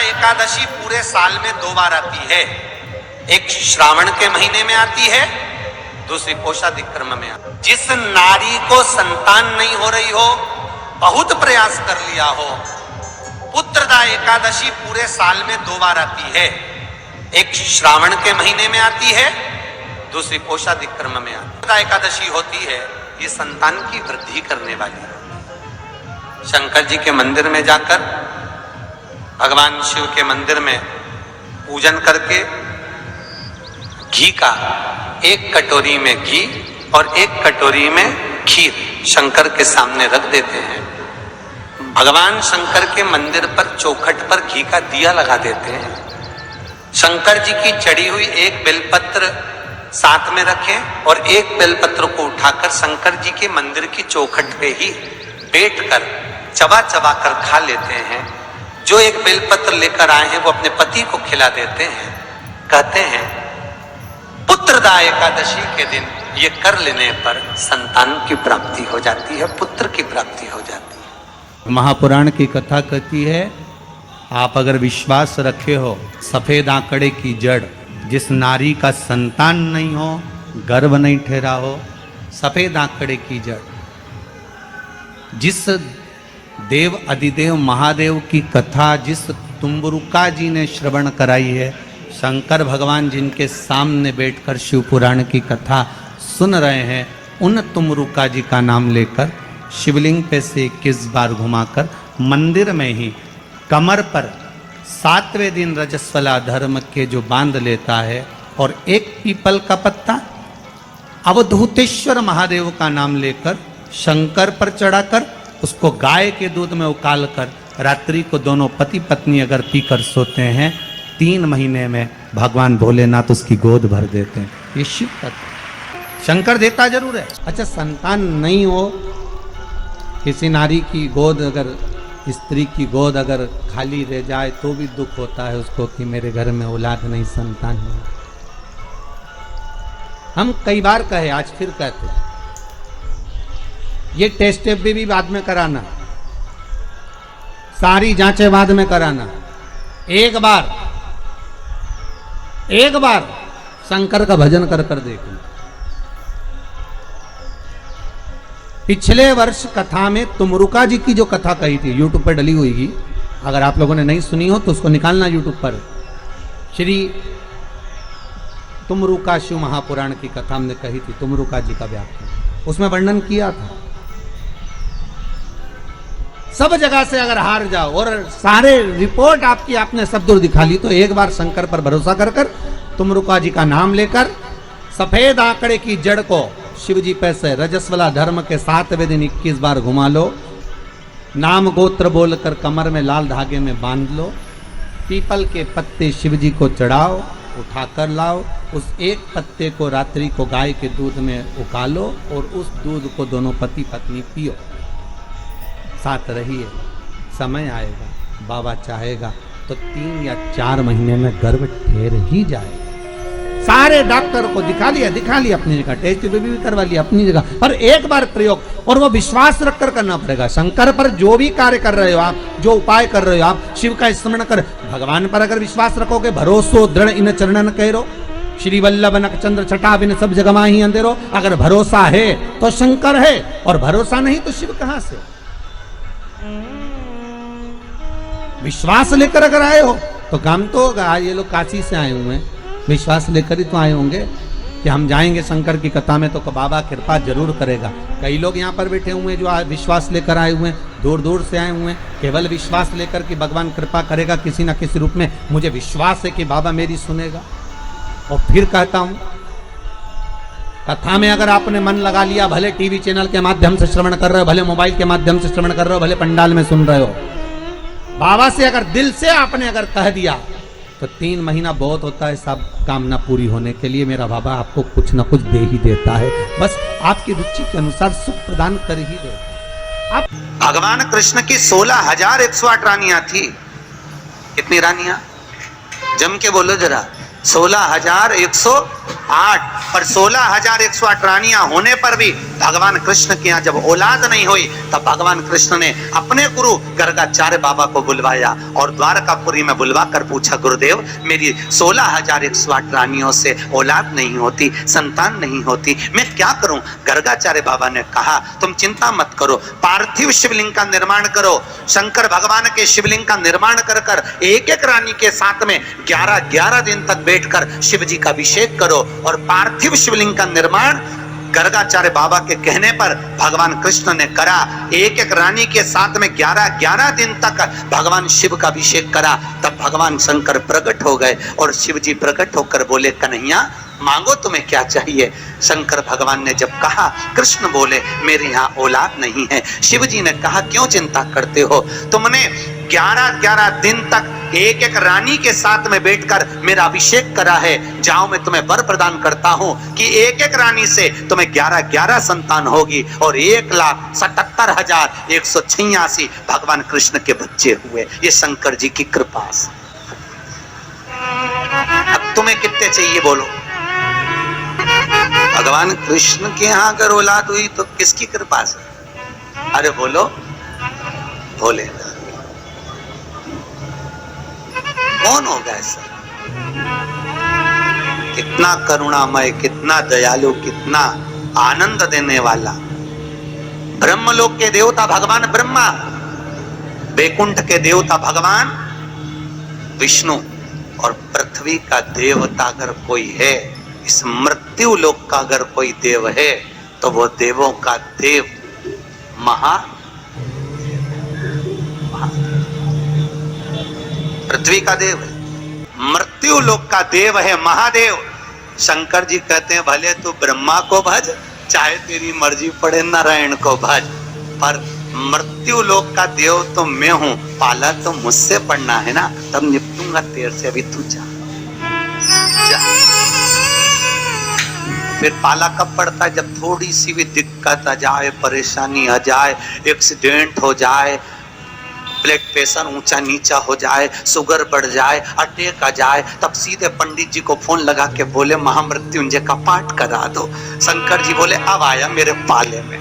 एकादशी पूरे साल में 2 बार आती है। एक श्रावण के महीने में आती है, दूसरी कोषाधिक्रम में आती है। जिस नारी को संतान नहीं हो रही हो, बहुत प्रयास कर लिया हो, पुत्रदा एकादशी पूरे साल में 2 बार आती है। एक श्रावण के महीने में आती है, दूसरी कोषाधिक्रम में आती है। पुत्रदा एकादशी होती है, ये संतान की वृद्धि करने वाली है। शंकर जी के मंदिर में जाकर, भगवान शिव के मंदिर में पूजन करके घी का 1 कटोरी में घी और 1 कटोरी में खीर शंकर के सामने रख देते हैं। भगवान शंकर के मंदिर पर चौखट पर घी का दिया लगा देते हैं। शंकर जी की चढ़ी हुई 1 बेलपत्र साथ में रखें और 1 बेलपत्र को उठाकर शंकर जी के मंदिर की चौखट पे ही बैठकर चबा चबा कर खा लेते हैं। जो 1 बेलपत्र लेकर आए हैं वो अपने पति को खिला देते हैं। कहते हैं पुत्रदा एकादशी के दिन ये कर लेने पर संतान की प्राप्ति हो जाती है, पुत्र की प्राप्ति हो जाती है। महापुराण की कथा कहती है, आप अगर विश्वास रखे हो, सफेद आंकड़े की जड़, जिस नारी का संतान नहीं हो, गर्भ नहीं ठहरा हो, सफेद आंकड़े की जड़, जिस देव अधिदेव महादेव की कथा जिस तुम्बरुका जी ने श्रवण कराई है, शंकर भगवान जिनके सामने बैठकर शिव पुराण की कथा सुन रहे हैं, उन तुम्बरुका जी का नाम लेकर शिवलिंग पे से 21 बार घुमाकर मंदिर में ही कमर पर 7वें दिन रजस्वला धर्म के जो बांध लेता है और 1 पीपल का पत्ता अवधूतेश्वर महादेव का नाम लेकर शंकर पर चढ़ाकर उसको गाय के दूध में उकाल कर रात्रि को दोनों पति पत्नी अगर पीकर सोते हैं, 3 महीने में भगवान भोलेनाथ उसकी गोद भर देते हैं। ये शिव कथा। शंकर देता जरूर है। अच्छा, संतान नहीं हो, किसी नारी की गोद अगर, स्त्री की गोद अगर खाली रह जाए तो भी दुख होता है उसको कि मेरे घर में औलाद नहीं, संतान नहीं। हम कई बार कहे, आज फिर कहते हैं, ये टेस्ट भी बाद में कराना, सारी जांचें बाद में कराना। एक बार शंकर का भजन कर कर देखना। पिछले वर्ष कथा में तुमरुका जी की जो कथा कही थी, यूट्यूब पर डली हुई थी, अगर आप लोगों ने नहीं सुनी हो तो उसको निकालना यूट्यूब पर। श्री तुमरुका शिव महापुराण की कथा हमने कही थी, तुमरुका जी का व्याख्यान, उसमें वर्णन किया था। सब जगह से अगर हार जाओ और सारे रिपोर्ट आपकी आपने सब दूर दिखा ली, तो एक बार शंकर पर भरोसा कर कर तुमरुका जी का नाम लेकर सफेद आंकड़े की जड़ को शिव जी पे से रजस्वला धर्म के 7वें दिन 21 बार घुमा लो, नाम गोत्र बोलकर कमर में लाल धागे में बांध लो, पीपल के पत्ते शिव जी को चढ़ाओ, उठाकर लाओ, उस 1 पत्ते को रात्रि को गाय के दूध में उकालो और उस दूध को दोनों पति पत्नी पियो। साथ रहिए, समय आएगा, बाबा चाहेगा तो 3 या 4 महीने में गर्भ ठहर ही जाएगा। सारे डॉक्टर को दिखा लिया अपनी जगह, टेस्ट भी करवा लिया अपनी जगह, पर एक बार प्रयोग, और वो विश्वास रखकर करना पड़ेगा। शंकर पर जो भी कार्य कर रहे हो आप, जो उपाय कर रहे हो आप, शिव का स्मरण कर, भगवान पर अगर विश्वास रखोगे, भरोसो दृढ़ इन चरणन कहो, श्री वल्लभ नख चंद्र छटा बिन सब जगमा ही अंधेरो। अगर भरोसा है तो शंकर है, और भरोसा नहीं तो शिव कहां से। विश्वास लेकर अगर आए हो तो काम तो होगा। ये लोग काशी से आए हुए हैं, विश्वास लेकर ही तो आए होंगे कि हम जाएंगे शंकर की कथा में तो बाबा कृपा जरूर करेगा। कई लोग यहाँ पर बैठे हुए हैं जो विश्वास लेकर आए हुए हैं, दूर दूर से आए हुए हैं, केवल विश्वास लेकर कि भगवान कृपा करेगा किसी न किसी रूप में, मुझे विश्वास है कि बाबा मेरी सुनेगा। और फिर कहता हूँ, कथा में अगर आपने मन लगा लिया, भले टीवी चैनल के माध्यम से श्रवण कर रहे हो, भले मोबाइल के माध्यम से श्रवण कर रहे हो, भले पंडाल में सुन रहे हो, बाबा से अगर दिल से आपने अगर कह दिया तो 3 महीना बहुत होता है सब कामना पूरी होने के लिए। मेरा बाबा आपको कुछ ना कुछ दे ही देता है, बस आपकी रुचि के अनुसार सुख प्रदान कर ही देता है। भगवान कृष्ण की 16,108 रानियां थी। कितनी रानियां? जम के बोलो जरा। 16,108 8 और 16,108 रानियां होने पर भी भगवान कृष्ण के यहाँ जब औलाद नहीं हुई तब भगवान कृष्ण ने अपने गुरु गर्गाचार्य बाबा को बुलवाया और द्वारकापुरी में बुलवा कर पूछा, गुरुदेव मेरी 16,108 रानियों से औलाद नहीं होती, संतान नहीं होती, मैं क्या करूं? गर्गाचार्य बाबा ने कहा, तुम चिंता मत करो, पार्थिव शिवलिंग का निर्माण करो। शंकर भगवान के शिवलिंग का निर्माण कर कर एक एक रानी के साथ में 11-11 दिन तक बैठकर शिव जी का अभिषेक करो। और पार्थिव शिवलिंग का निर्माण गर्गाचार्य बाबा के कहने पर भगवान कृष्ण ने करा। एक एक रानी के साथ में 11-11 दिन तक भगवान शिव का अभिषेक करा। तब भगवान शंकर प्रकट हो गए और शिव जी प्रकट होकर बोले, कन्हैया मांगो तुम्हें क्या चाहिए? शंकर भगवान ने जब कहा, कृष्ण बोले मेरे यहाँ औलाद नहीं है। शिव जी ने कहा, क्यों चिंता करते हो? तुमने 11-11 दिन तक एक एक रानी के साथ में बैठकर मेरा अभिषेक करा है। जाओ मैं तुम्हें वर प्रदान करता हूं कि एक एक रानी से तुम्हें 11-11 संतान होगी और 1,77,186 भगवान कृष्ण के बच्चे हुए। ये शंकर जी की कृपा से। अब तुम्हें कितने चाहिए बोलो? भगवान कृष्ण के यहाँ अगर औलाद हुई तो किसकी कृपा से? अरे बोलो, भोले। कौन होगा ऐसा? कितना करुणामय, कितना दयालु, कितना आनंद देने वाला। ब्रह्मलोक के देवता भगवान ब्रह्मा, वैकुंठ के देवता भगवान विष्णु और पृथ्वी का देवता अगर कोई है, इस मृत्यु लोक का अगर कोई देव है तो वो देवों का देव पृथ्वी का देव है, मृत्यु लोक का देव है महादेव। शंकर जी कहते हैं, भले तू ब्रह्मा को भज, चाहे तेरी मर्जी पड़े नारायण को भज, पर मृत्यु लोक का देव तो मैं हूं, पाला तो मुझसे पड़ना है ना, तब निपटूंगा तेरे से। अभी तू जा। फिर पाला कब पड़ता है? जब थोड़ी सी भी दिक्कत आ जाए, परेशानी आ जाए, एक्सीडेंट हो जाए, ब्लड प्रेशर ऊंचा नीचा हो जाए, शुगर बढ़ जाए, अटैक आ जाए, तब सीधे पंडित जी को फोन लगा के बोले महामृत्युंजय का पाठ करा दो। शंकर जी बोले अब आया मेरे पाले में,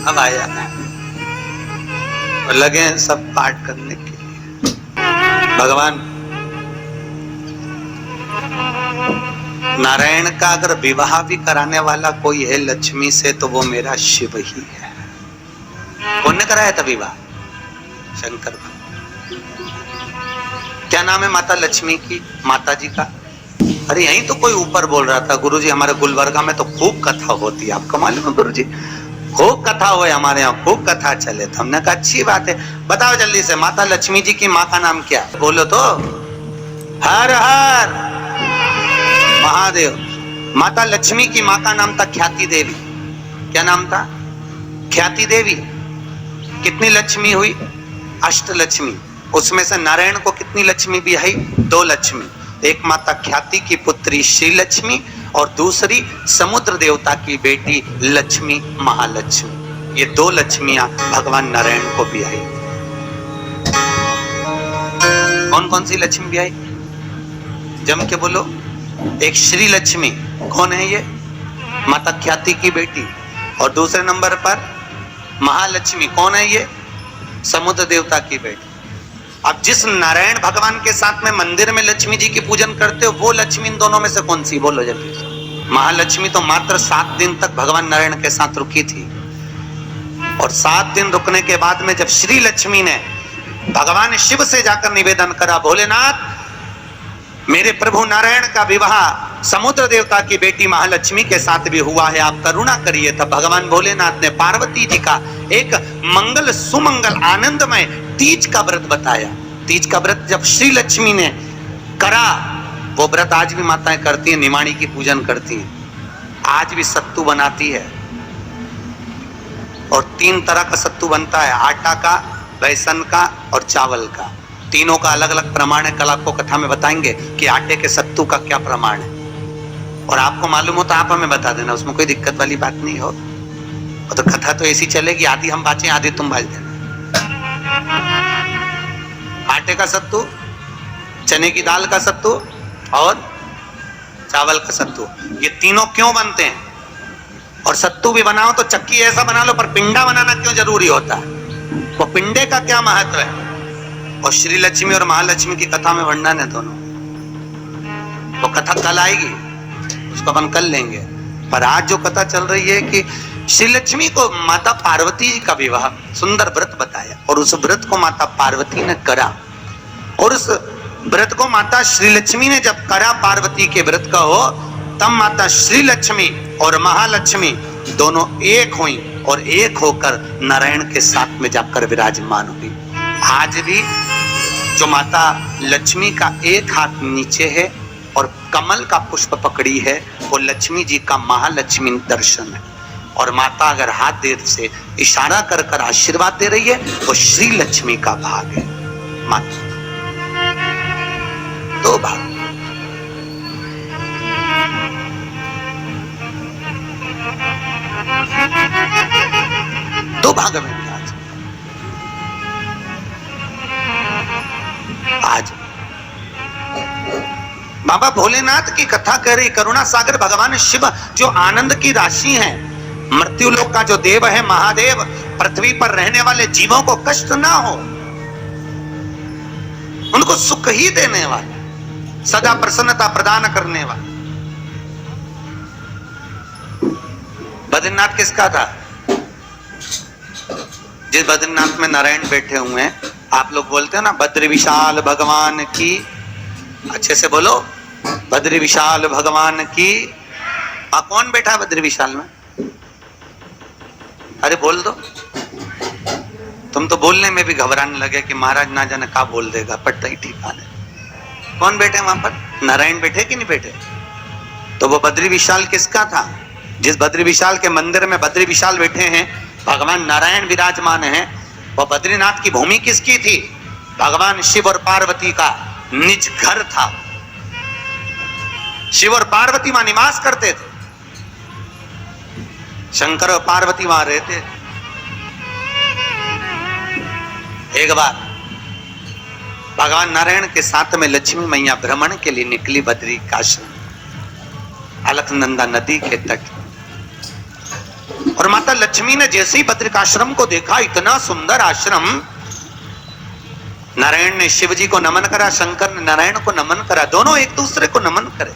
अब आया, और लगे सब पाठ करने के लिए। भगवान नारायण का अगर विवाह भी कराने वाला कोई है लक्ष्मी से तो वो मेरा शिव ही है। कौन ने कराया था विवाह? शंकर भगवान। क्या नाम है माता लक्ष्मी की, माता जी का? अरे यहीं तो कोई ऊपर बोल रहा था, गुरुजी हमारे गुलबर्गा में तो खूब कथा होती है, आपको मालूम है गुरुजी? खूब कथा हुए हमारे यहाँ, खूब कथा चले। तो हमने कहा अच्छी बात है, बताओ जल्दी से माता लक्ष्मी जी की माँ का नाम क्या? बोलो तो। हर हर महादेव। माता लक्ष्मी की माँ का नाम था ख्याति देवी। क्या नाम था? ख्याति देवी। कितनी लक्ष्मी हुई? अष्टलक्ष्मी। उसमें से नारायण को कितनी लक्ष्मी भी आई? 2 लक्ष्मी। एक माता ख्याति की पुत्री श्री लक्ष्मी और दूसरी समुद्र देवता की बेटी लक्ष्मी महालक्ष्मी। ये 2 लक्ष्मियां भगवान नारायण को भी आई। कौन कौन सी लक्ष्मी भी आई? जम के बोलो। एक श्री लक्ष्मी, कौन है ये? माता ख्याति की बेटी। और दूसरे नंबर पर महालक्ष्मी, कौन है ये? समुद्र देवता की बेटी। अब जिस नारायण भगवान के साथ में मंदिर में लक्ष्मी जी की पूजन करते हो, वो लक्ष्मी इन दोनों में से कौन सी? बोलो जल्दी। महालक्ष्मी तो मात्र 7 दिन तक भगवान नारायण के साथ रुकी थी, और 7 दिन रुकने के बाद में जब श्री लक्ष्मी ने भगवान शिव से जाकर निवेदन करा, भोलेनाथ मेरे प्रभु नारायण का विवाह समुद्र देवता की बेटी महालक्ष्मी के साथ भी हुआ है, आप करुणा करिए। तब भगवान भोलेनाथ ने पार्वती जी का एक मंगल सुमंगल आनंदमय तीज का व्रत बताया। तीज का व्रत जब श्री लक्ष्मी ने करा, वो व्रत आज भी माताएं करती हैं, निमाणी की पूजन करती हैं। आज भी सत्तू बनाती है, और 3 तरह का सत्तू बनता है, आटा का, बेसन का और चावल का। तीनों का अलग अलग प्रमाण है। कल आपको कथा में बताएंगे कि आटे के सत्तू का क्या प्रमाण है, और आपको मालूम हो तो आप हमें बता देना, उसमें कोई दिक्कत वाली बात नहीं हो। और तो कथा तो ऐसी चलेगी, आधी हम बाँचें आधी तुम बाज देना। आटे का सत्तू चने की दाल का सत्तू और चावल का सत्तू, ये तीनों क्यों बनते हैं? और सत्तू भी बनाओ तो चक्की ऐसा बना लो, पर पिंडा बनाना क्यों जरूरी होता है? वो पिंडे का क्या महत्व है? और श्री लक्ष्मी और महालक्ष्मी की कथा में वर्णन है दोनों। वो कथा कल आएगी, उसको अपन कल लेंगे। पर आज जो कथा चल रही है कि श्री लक्ष्मी को माता पार्वती जी का विवाह, सुंदर व्रत बताया, और उस व्रत को माता पार्वती ने करा। और उस व्रत को माता श्री लक्ष्मी ने जब करा, पार्वती के व्रत का हो, तब माता श्री लक्ष्मी और महालक्ष्मी दोनों एक हुई और एक होकर नारायण के साथ में जाकर विराजमान हुई। आज भी जो माता लक्ष्मी का एक हाथ नीचे है और कमल का पुष्प पकड़ी है, वो लक्ष्मी जी का महालक्ष्मी दर्शन है। और माता अगर हाथ देर से इशारा कर कर आशीर्वाद दे रही है, वो श्री लक्ष्मी का भाग है। माता दो भाग, दो भाग में आज बाबा भोलेनाथ की कथा कह रही। करुणा सागर भगवान शिव जो आनंद की राशि हैं, मृत्यु लोक का जो देव है महादेव, पृथ्वी पर रहने वाले जीवों को कष्ट ना हो, उनको सुख ही देने वाले, सदा प्रसन्नता प्रदान करने वाले। बद्रीनाथ किसका था? जिस बद्रीनाथ में नारायण बैठे हुए हैं, आप लोग बोलते हो ना बद्री विशाल भगवान की, अच्छे से बोलो, बद्री विशाल भगवान की। कौन बैठा है बद्री विशाल में? अरे बोल दो। तुम तो बोलने में भी घबराने लगे कि महाराज ना जाने क्या बोल देगा, पट्टा ही ठिकाने। कौन बैठे वहां पर? नारायण बैठे कि नहीं बैठे? तो वो बद्री विशाल किसका था? जिस बद्री विशाल के मंदिर में बद्री विशाल बैठे हैं, भगवान नारायण विराजमान हैं, वो बद्रीनाथ की भूमि किसकी थी? भगवान शिव और पार्वती का निज घर था। शिव और पार्वती वहां निवास करते थे, शंकर और पार्वती वहां रहते थे। एक बार भगवान नारायण के साथ में लक्ष्मी मैया भ्रमण के लिए निकली बद्री काश्रम, अलकनंदा नदी के तट। और माता लक्ष्मी ने जैसे ही बद्रिकाश्रम को देखा, इतना सुंदर आश्रम, नारायण ने शिव जी को नमन करा, शंकर ने नारायण को नमन करा, दोनों एक दूसरे को नमन करे।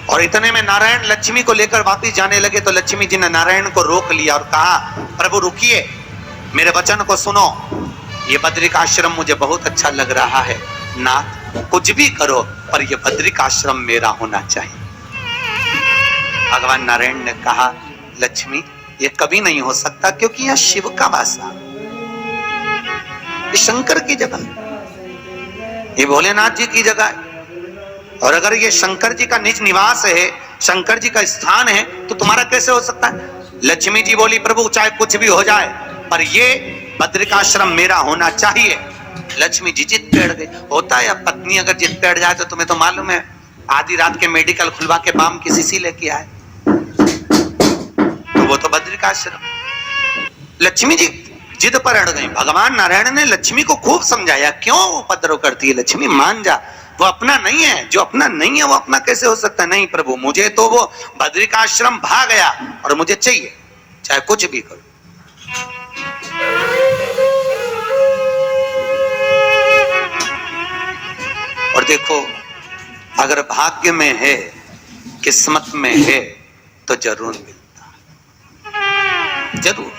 और इतने में नारायण लक्ष्मी को लेकर वापिस जाने लगे, तो लक्ष्मी जी ने नारायण को रोक लिया और कहा, प्रभु रुकिए, मेरे वचन को सुनो, ये बद्रिकाश्रम मुझे बहुत अच्छा लग रहा है, नाथ कुछ भी करो पर ये बद्रिकाश्रम मेरा होना चाहिए। भगवान नारायण ने कहा, लक्ष्मी ये कभी नहीं हो सकता, क्योंकि यह शिव का वासा, ये शंकर की जगह, ये भोलेनाथ जी की जगह है। और अगर ये शंकर जी का निज निवास है, शंकर जी का स्थान है, तो तुम्हारा कैसे हो सकता है? लक्ष्मी जी बोली, प्रभु चाहे कुछ भी हो जाए पर ये बद्रिकाश्रम मेरा होना चाहिए। लक्ष्मी जी जिद बैठ गई। होता है अब पत्नी अगर जिद बैठ जाए तो तुम्हें तो मालूम है, आधी रात के मेडिकल खुलवा के बाम की शीशी लेके आए, तो वो तो बद्रिकाश्रम। लक्ष्मी जी जिद पर अड़ गई। भगवान नारायण ने लक्ष्मी को खूब समझाया, क्यों उपद्रव करती है लक्ष्मी, मान जा, वो अपना नहीं है, जो अपना नहीं है वो अपना कैसे हो सकता है? नहीं प्रभु, मुझे तो वो बद्रिकाश्रम भाग गया और मुझे चाहिए, चाहे कुछ भी करो। और देखो, अगर भाग्य में है, किस्मत में है, तो जरूर मिलता, जरूर।